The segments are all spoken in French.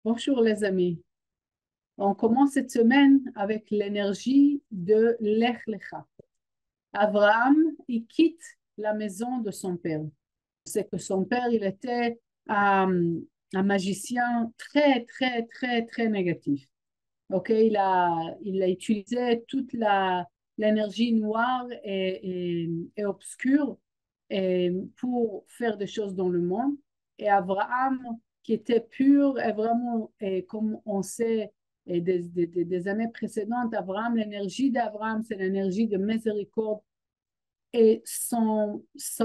Bonjour les amis. On commence cette semaine avec l'énergie de Lech Lecha. Abraham, il quitte la maison de son père. C'est que son père, il était un magicien très, très, très, très négatif. Ok, il a utilisé toute l'énergie noire et obscure pour faire des choses dans le monde. Et Abraham, qui était pur, et vraiment, et comme on sait des années précédentes, Abraham, l'énergie d'Abraham, c'est l'énergie de miséricorde. Et son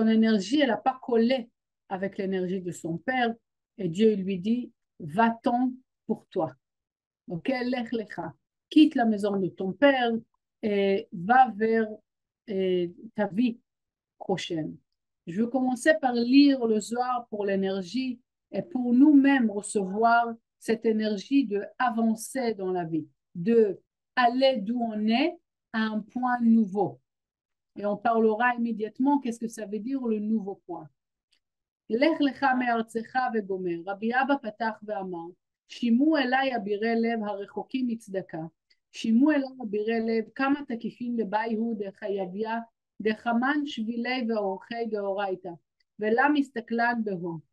énergie, elle n'a pas collé avec l'énergie de son père. Et Dieu lui dit, va-t'en pour toi. Ok, lech lecha. Quitte la maison de ton père et va vers ta vie prochaine. Je veux commencer par lire le Zohar pour l'énergie et pour nous-mêmes recevoir cette énergie de avancer dans la vie, de aller d'où on est à un point nouveau. Et on parlera immédiatement qu'est-ce que ça veut dire le nouveau point. לך לך מארצך וגומר. רבי אבא פתח ואמר, שימו אליי אבירי לב הרחוקים מצדקה. שימו אליי אבירי לב כמה תקיפים לבאי הוא דחייביה, דחמן שבילי ואורחי דאורייתא. ולה מסתכלן בהו.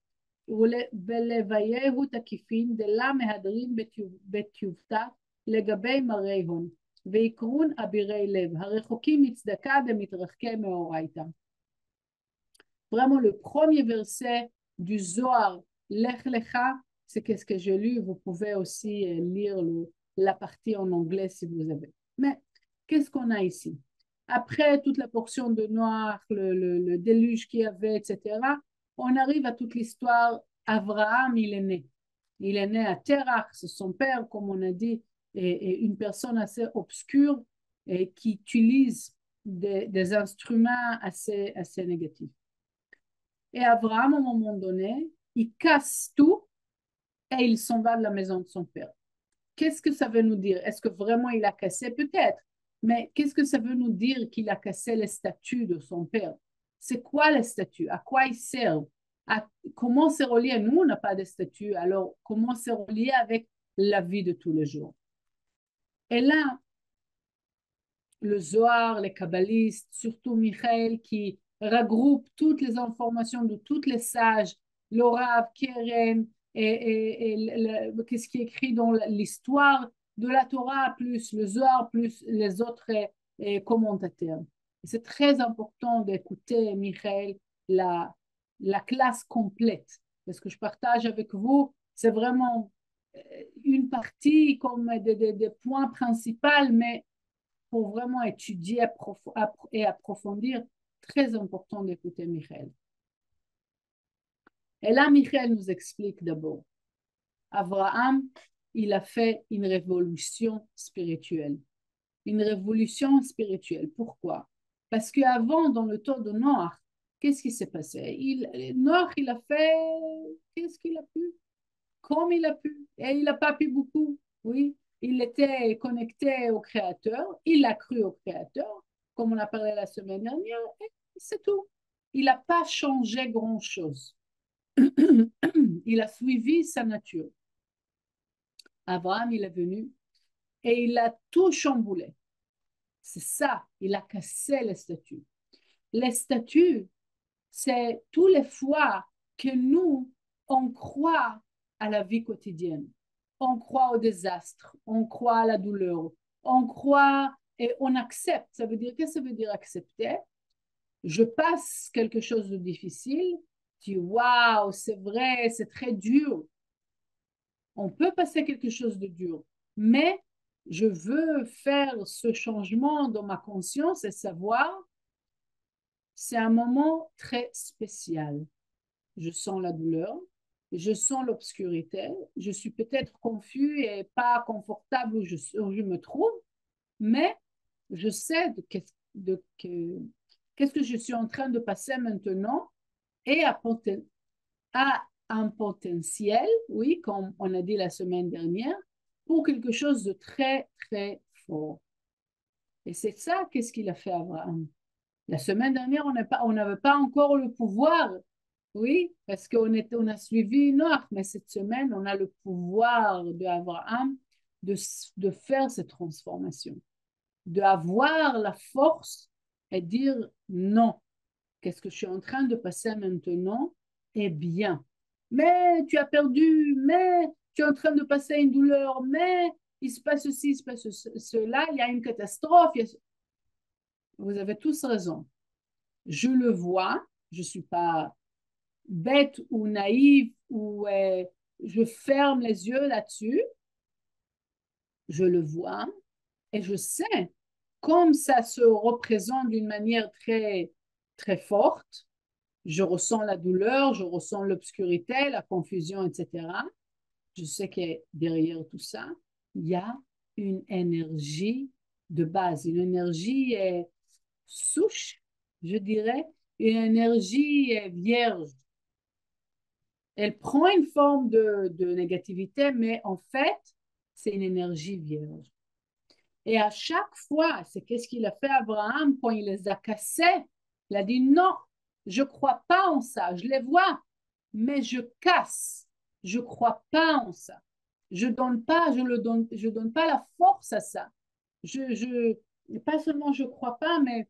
ולוויהו תקיפין דלה מהדרים בטיובתא לגבי מראי הון. ויקרון אבירי לב הרחוקים מצדקה דמתרחקי מאורייתא. Vraiment, le premier verset du Zohar, Lech Lecha, c'est qu'est-ce que j'ai lu. Vous pouvez aussi lire la partie en anglais si vous avez. Mais qu'est-ce qu'on a ici? Après toute la portion de Noach, le déluge qu'il y avait, etc., on arrive à toute l'histoire. Abraham, il est né. Il est né à Terach, c'est son père, comme on a dit, et une personne assez obscure et qui utilise des instruments assez négatifs. Et Abraham, à un moment donné, il casse tout et il s'en va de la maison de son père. Qu'est-ce que ça veut nous dire? Est-ce que vraiment il a cassé? Peut-être. Mais qu'est-ce que ça veut nous dire qu'il a cassé les statues de son père? C'est quoi les statues? À quoi ils servent? Comment c'est relié? Nous, on n'a pas de statues. Alors, comment c'est relié avec la vie de tous les jours? Et là, le Zohar, les kabbalistes, surtout Michael, qui regroupe toutes les informations de tous les sages, le Rav, Keren, qu'est-ce qui est écrit dans l'histoire de la Torah, plus le Zohar, plus les autres commentateurs. C'est très important d'écouter, Michael, la classe complète. Parce que je partage avec vous, c'est vraiment une partie comme des points principaux, mais pour vraiment étudier et approfondir, très important d'écouter Michael. Et là, Michael nous explique d'abord. Abraham, il a fait une révolution spirituelle. Une révolution spirituelle. Pourquoi? Parce qu'avant, dans le temps de Noach, qu'est-ce qui s'est passé? Noach, il a fait, qu'est-ce qu'il a pu? Comme il a pu. Et il n'a pas pu beaucoup. Oui, il était connecté au Créateur, il a cru au Créateur, comme on a parlé la semaine dernière, et c'est tout. Il n'a pas changé grand-chose. Il a suivi sa nature. Abraham, il est venu et il a tout chamboulé. C'est ça, il a cassé les statues. Les statues, c'est tous les fois que nous, on croit à la vie quotidienne. On croit au désastre, on croit à la douleur, on croit et on accepte. Ça veut dire, qu'est-ce que ça veut dire accepter? Je passe quelque chose de difficile, je dis waouh, c'est vrai, c'est très dur. On peut passer quelque chose de dur, mais je veux faire ce changement dans ma conscience et savoir, c'est un moment très spécial. Je sens la douleur, je sens l'obscurité, je suis peut-être confus et pas confortable où je me trouve, mais je sais qu'est-ce que je suis en train de passer maintenant et à un potentiel, oui, comme on a dit la semaine dernière, pour quelque chose de très, très fort. Et c'est ça, qu'est-ce qu'il a fait Abraham. La semaine dernière, on n'avait pas encore le pouvoir Oui, parce on a suivi Noach, mais cette semaine, on a le pouvoir d'Abraham de faire cette transformation, d'avoir la force et dire non, qu'est-ce que je suis en train de passer maintenant est bien. Mais tu as perdu, mais tu es en train de passer une douleur, mais il se passe ceci, il se passe cela, il y a une catastrophe. Vous avez tous raison. Je le vois, je ne suis pas bête ou naïve ou je ferme les yeux là-dessus, je le vois et je sais, comme ça se représente d'une manière très, très forte, je ressens la douleur, je ressens l'obscurité, la confusion, etc. Je sais que derrière tout ça, il y a une énergie de base, une énergie souche, je dirais, une énergie vierge. Elle prend une forme de négativité, mais en fait, c'est une énergie vierge. Et à chaque fois, c'est qu'est-ce qu'il a fait Abraham quand il les a cassés? Il a dit non, je ne crois pas en ça. Je les vois, mais je casse. Je ne crois pas en ça. Je donne pas la force à ça. Pas seulement je ne crois pas, mais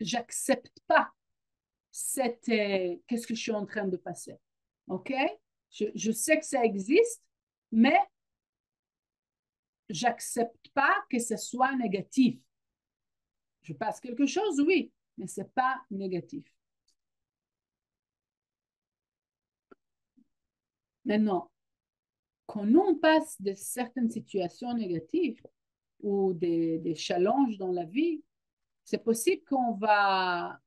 j'accepte pas qu'est-ce que je suis en train de passer. OK? Je sais que ça existe, mais j'accepte pas que ce soit négatif. Je passe quelque chose, oui, mais c'est pas négatif. Maintenant, quand nous on passe de certaines situations négatives ou des challenges dans la vie, c'est possible qu'on va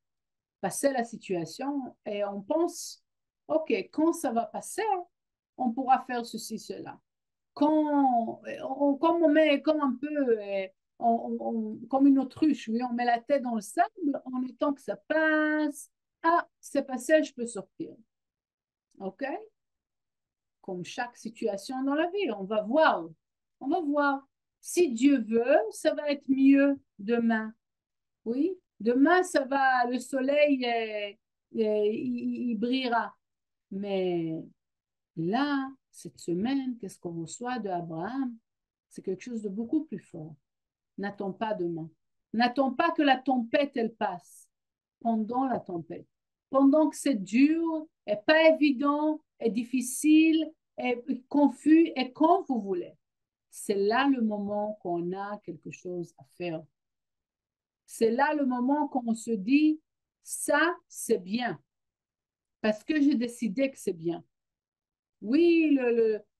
passer la situation et on pense, OK, quand ça va passer, on pourra faire ceci, cela. Comme on met comme un peu comme une autruche, oui, on met la tête dans le sable en attendant que ça passe. Ah, c'est passé, je peux sortir. OK? Comme chaque situation dans la vie, on va voir. On va voir. Si Dieu veut, ça va être mieux demain. Oui, demain, ça va, le soleil, il brillera. Mais là, cette semaine, qu'est-ce qu'on reçoit de Abraham? C'est quelque chose de beaucoup plus fort. N'attends pas demain. N'attends pas que la tempête, elle passe. Pendant la tempête. Pendant que c'est dur, et pas évident, et difficile, et confus, et quand vous voulez. C'est là le moment qu'on a quelque chose à faire. C'est là le moment qu'on se dit, ça, c'est bien. Parce que j'ai décidé que c'est bien. Oui,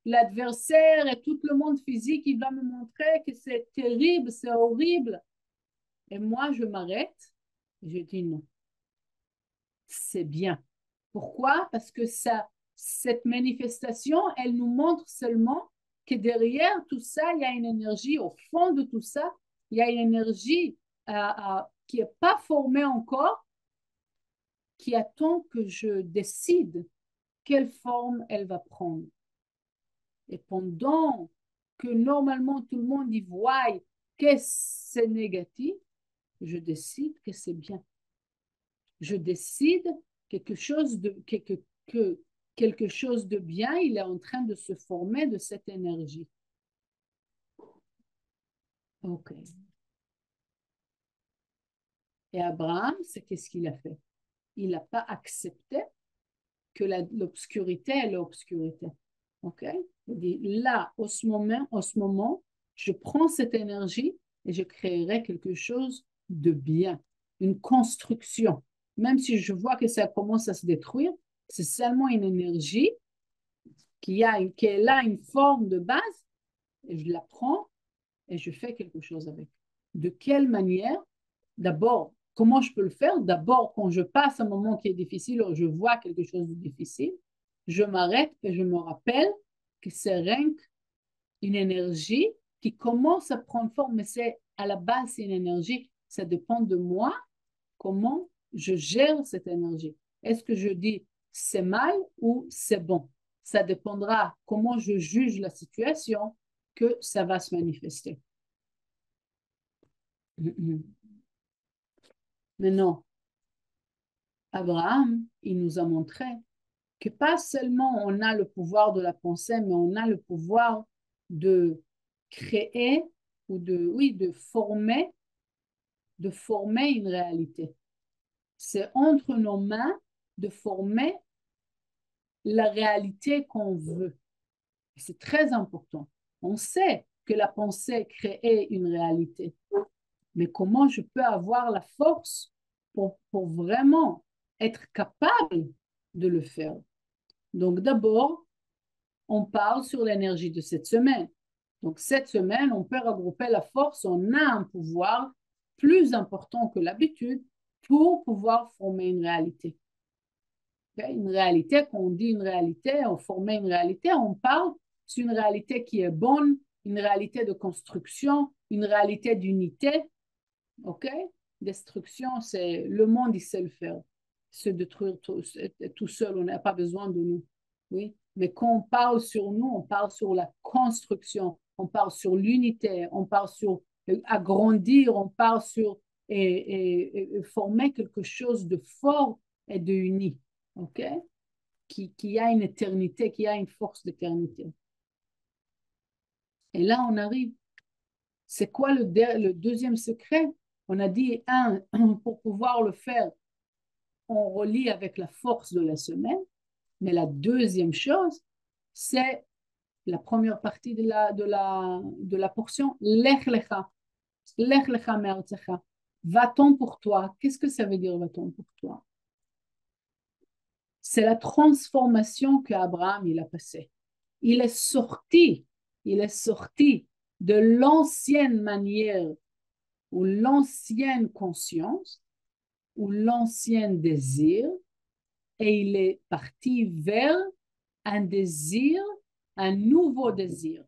l'adversaire et tout le monde physique, il va me montrer que c'est terrible, c'est horrible. Et moi, je m'arrête. Je dis non, c'est bien. Pourquoi? Parce que cette manifestation, elle nous montre seulement que derrière tout ça, il y a une énergie, au fond de tout ça, il y a une énergie qui n'est pas formée encore, qui attend que je décide quelle forme elle va prendre. Et pendant que normalement tout le monde y voit que c'est négatif, je décide que c'est bien. Je décide que quelque chose de bien, il est en train de se former de cette énergie. OK. Et Abraham, c'est qu'est-ce qu'il a fait? Il n'a pas accepté que l'obscurité est l'obscurité. OK? Il dit, là, en ce moment, je prends cette énergie et je créerai quelque chose de bien, une construction. Même si je vois que ça commence à se détruire, c'est seulement une énergie qui est là, une forme de base, et je la prends et je fais quelque chose avec. De quelle manière? D'abord, comment je peux le faire? D'abord, quand je passe un moment qui est difficile ou je vois quelque chose de difficile, je m'arrête et je me rappelle que c'est rien qu'une énergie qui commence à prendre forme, mais c'est à la base, c'est une énergie. Ça dépend de moi, comment je gère cette énergie. Est-ce que je dis c'est mal ou c'est bon? Ça dépendra comment je juge la situation que ça va se manifester. Mais non, Abraham, il nous a montré que pas seulement on a le pouvoir de la pensée, mais on a le pouvoir de créer ou oui, de former une réalité. C'est entre nos mains de former la réalité qu'on veut. C'est très important. On sait que la pensée crée une réalité, mais comment je peux avoir la force pour vraiment être capable de le faire? Donc d'abord, on parle sur l'énergie de cette semaine. Donc cette semaine, on peut regrouper la force, on a un pouvoir plus important que l'habitude pour pouvoir former une réalité. Okay? Une réalité, quand on dit une réalité, on forme une réalité, on parle sur une réalité qui est bonne, une réalité de construction, une réalité d'unité. OK? Destruction, c'est le monde, il sait le faire. Se détruire tout seul, on n'a pas besoin de nous. Oui? Mais quand on parle sur nous, on parle sur la construction, on parle sur l'unité, on parle sur agrandir, on parle sur former quelque chose de fort et de uni. OK? Qui a une éternité, qui a une force d'éternité. Et là, on arrive. C'est quoi le deuxième secret? On a dit, pour pouvoir le faire, on relie avec la force de la semaine. Mais la deuxième chose, c'est la première partie de la portion, Lech lecha. Lech lecha me'artzecha. Va-t-on pour toi? Qu'est-ce que ça veut dire, va-t-on pour toi? C'est la transformation qu'Abraham il a passée. Il est sorti, il est sorti de l'ancienne manière ou l'ancienne conscience ou l'ancien désir et il est parti vers un désir, un nouveau désir.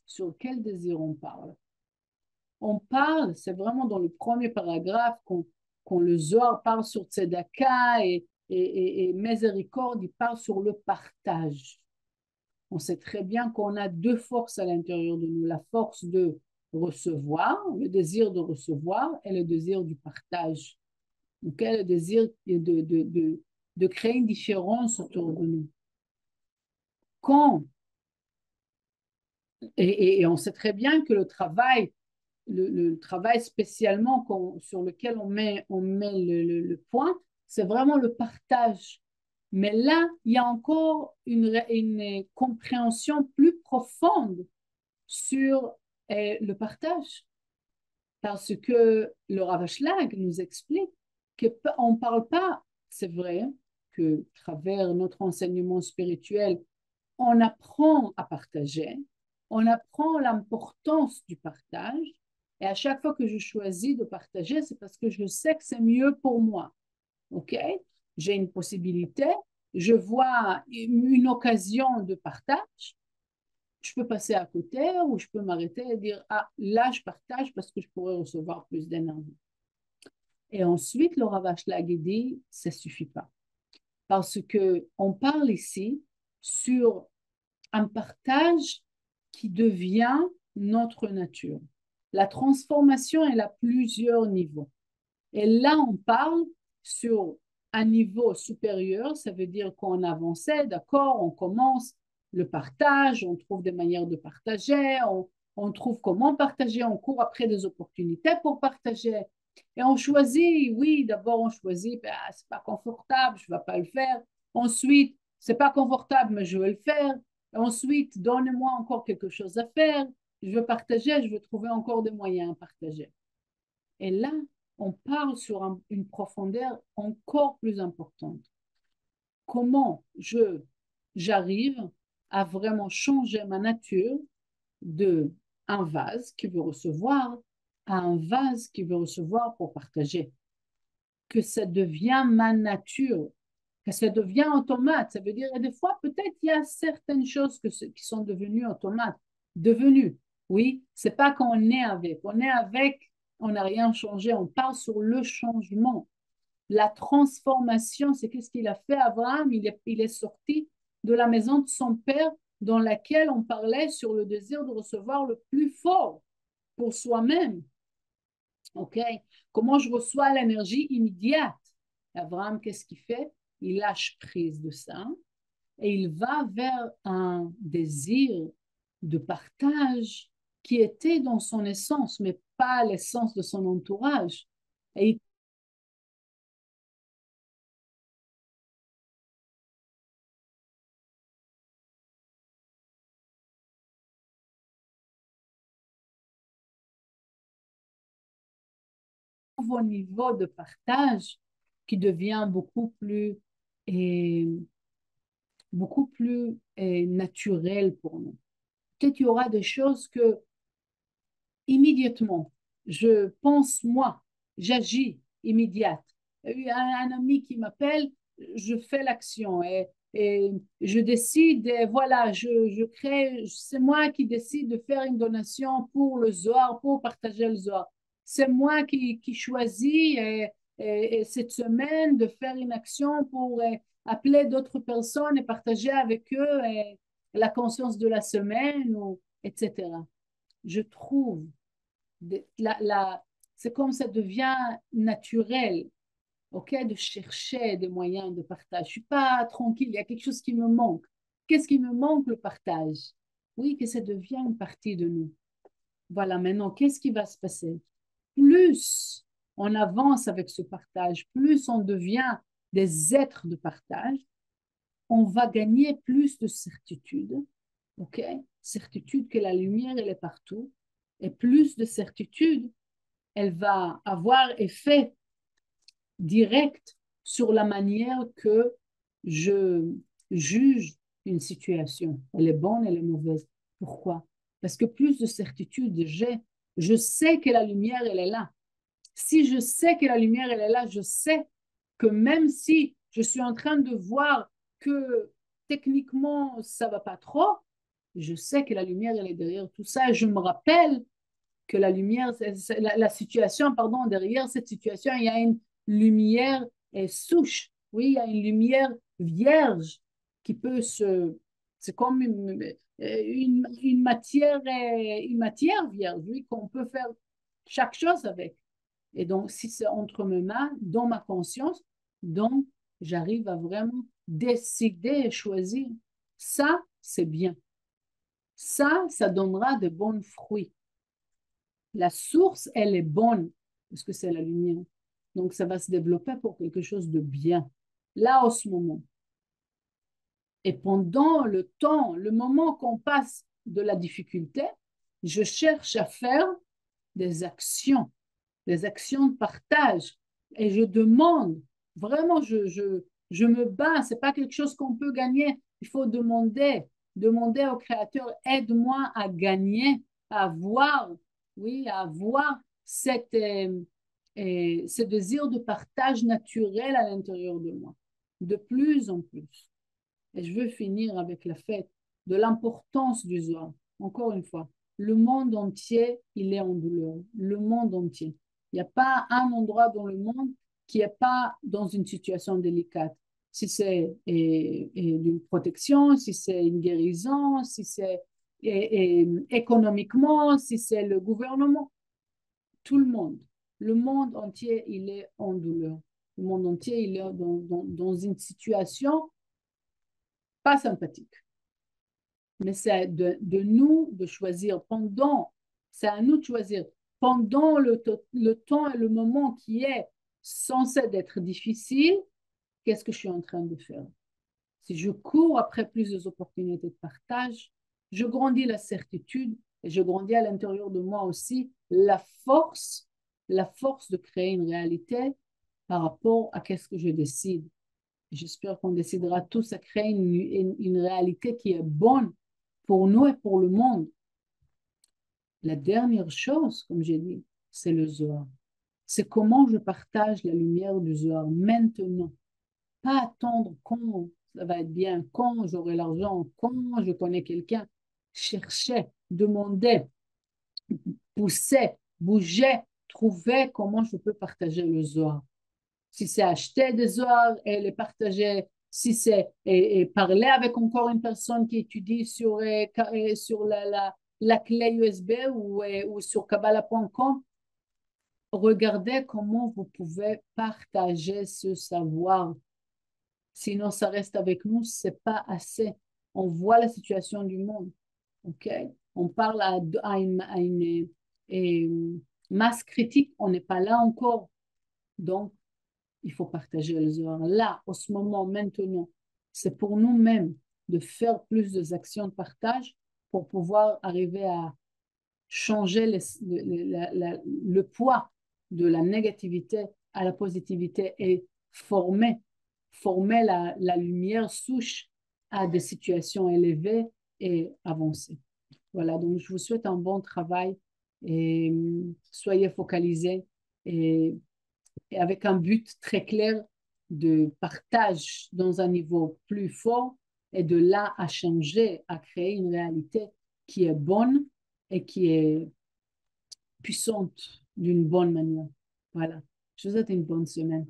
Sur quel désir on parle? On parle, c'est vraiment dans le premier paragraphe qu'on le Zohar parle sur Tzedaka et Miséricorde, il parle sur le partage. On sait très bien qu'on a deux forces à l'intérieur de nous, la force de recevoir, le désir de recevoir et le désir du partage. Okay? Le désir de créer une différence autour de nous. Quand, et on sait très bien que le travail spécialement sur lequel on met le point, c'est vraiment le partage. Mais là, il y a encore une compréhension plus profonde sur le partage. Parce que le Rav Ashlag nous explique qu'on ne parle pas, c'est vrai, que à travers notre enseignement spirituel, on apprend à partager, on apprend l'importance du partage, et à chaque fois que je choisis de partager, c'est parce que je sais que c'est mieux pour moi. OK? J'ai une possibilité, je vois une occasion de partage, je peux passer à côté ou je peux m'arrêter et dire, ah, là, je partage parce que je pourrais recevoir plus d'énergie. Et ensuite, le Rav Ashlag dit, ça ne suffit pas. Parce qu'on parle ici sur un partage qui devient notre nature. La transformation, elle a plusieurs niveaux. Et là, on parle sur un niveau supérieur, ça veut dire qu'on avançait, d'accord, on commence le partage, on trouve des manières de partager, on trouve comment partager, on court après des opportunités pour partager. Et on choisit, oui, d'abord on choisit, ben, c'est pas confortable, je ne vais pas le faire. Ensuite, c'est pas confortable, mais je vais le faire. Et ensuite, donnez-moi encore quelque chose à faire. Je veux partager, je veux trouver encore des moyens à partager. Et là, on parle sur une profondeur encore plus importante. Comment j'arrive à vraiment changer ma nature de un vase qui veut recevoir à un vase qui veut recevoir pour partager. Que ça devient ma nature, que ça devient automate. Ça veut dire, et des fois, peut-être il y a certaines choses qui sont devenues automates. Devenues, oui, c'est pas qu'on est avec. On est avec, on n'a rien changé. On parle sur le changement. La transformation, c'est qu'est-ce qu'il a fait Abraham? Il est sorti de la maison de son père dans laquelle on parlait sur le désir de recevoir le plus fort pour soi-même. OK? Comment je reçois l'énergie immédiate? Abraham, qu'est-ce qu'il fait? Il lâche prise de ça et il va vers un désir de partage qui était dans son essence, mais pas l'essence de son entourage. Et il trouve au niveau de partage qui devient euh, beaucoup plus naturel pour nous. Peut-être il y aura des choses que immédiatement, je pense moi, j'agis immédiate. Il y a un ami qui m'appelle, je fais l'action et je décide, et voilà, je crée, c'est moi qui décide de faire une donation pour le Zohar, pour partager le Zohar. C'est moi qui choisis et cette semaine de faire une action pour appeler d'autres personnes et partager avec eux la conscience de la semaine, ou, etc. Je trouve c'est comme ça devient naturel, ok, de chercher des moyens de partage. Je suis pas tranquille, il y a quelque chose qui me manque. Qu'est-ce qui me manque? Le partage. Oui, que ça devient une partie de nous. Voilà, maintenant, qu'est-ce qui va se passer? Plus on avance avec ce partage, plus on devient des êtres de partage, on va gagner plus de certitude, ok? Certitude que la lumière, elle est partout, et plus de certitude elle va avoir effet direct sur la manière que je juge une situation. Elle est bonne, elle est mauvaise. Pourquoi? Parce que plus de certitude j'ai, je sais que la lumière, elle est là. Si je sais que la lumière, elle est là, je sais que même si je suis en train de voir que techniquement, ça va pas trop, je sais que la lumière, elle est derrière tout ça. Et je me rappelle que la lumière, la situation, pardon, derrière cette situation, il y a une lumière souche. Oui, il y a une lumière vierge qui peut se. C'est comme une matière vierge, oui, qu'on peut faire chaque chose avec. Et donc, si c'est entre mes mains, dans ma conscience, donc j'arrive à vraiment décider et choisir. Ça, c'est bien. Ça donnera de bons fruits. La source, elle est bonne, parce que c'est la lumière. Donc, ça va se développer pour quelque chose de bien, là, en ce moment. Et pendant le temps, le moment qu'on passe de la difficulté, je cherche à faire des actions, des actions de partage. Et je demande, vraiment, je me bats, c'est pas quelque chose qu'on peut gagner. Il faut demander au Créateur, aide-moi à gagner, à avoir, oui, à avoir ce désir de partage naturel à l'intérieur de moi, de plus en plus. Et je veux finir avec la fête de l'importance du Zohar. Encore une fois, le monde entier, il est en douleur. Le monde entier. Il n'y a pas un endroit dans le monde qui n'est pas dans une situation délicate. Si c'est une protection, si c'est une guérison, si c'est économiquement, si c'est le gouvernement, tout le monde. Le monde entier, il est en douleur. Le monde entier, il est dans une situation pas sympathique. Mais c'est de nous de choisir pendant, c'est à nous de choisir pendant le temps et le moment qui est censé être difficile, qu'est-ce que je suis en train de faire? Si je cours après plus d'opportunités de partage, je grandis la certitude et je grandis à l'intérieur de moi aussi la force de créer une réalité par rapport à qu'est-ce que je décide. J'espère qu'on décidera tous à créer une réalité qui est bonne pour nous et pour le monde. La dernière chose, comme j'ai dit, c'est le Zohar. C'est comment je partage la lumière du Zohar maintenant. Pas attendre quand ça va être bien, quand j'aurai l'argent, quand je connais quelqu'un. Chercher, demander, pousser, bouger, trouver comment je peux partager le Zohar. Si c'est acheter des heures et les partager, si c'est et parler avec encore une personne qui étudie sur la clé USB ou sur Kabbalah.com, regardez comment vous pouvez partager ce savoir. Sinon, ça reste avec nous, c'est pas assez. On voit la situation du monde, ok? On parle à une masse critique, on n'est pas là encore. Donc, il faut partager les heures. Là, en ce moment, maintenant, c'est pour nous-mêmes de faire plus d'actions de partage pour pouvoir arriver à changer le poids de la négativité à la positivité et former la lumière souche à des situations élevées et avancer. Voilà, donc je vous souhaite un bon travail et soyez focalisés et, et avec un but très clair de partage dans un niveau plus fort et de là à changer, à créer une réalité qui est bonne et qui est puissante d'une bonne manière. Voilà. Je vous souhaite une bonne semaine.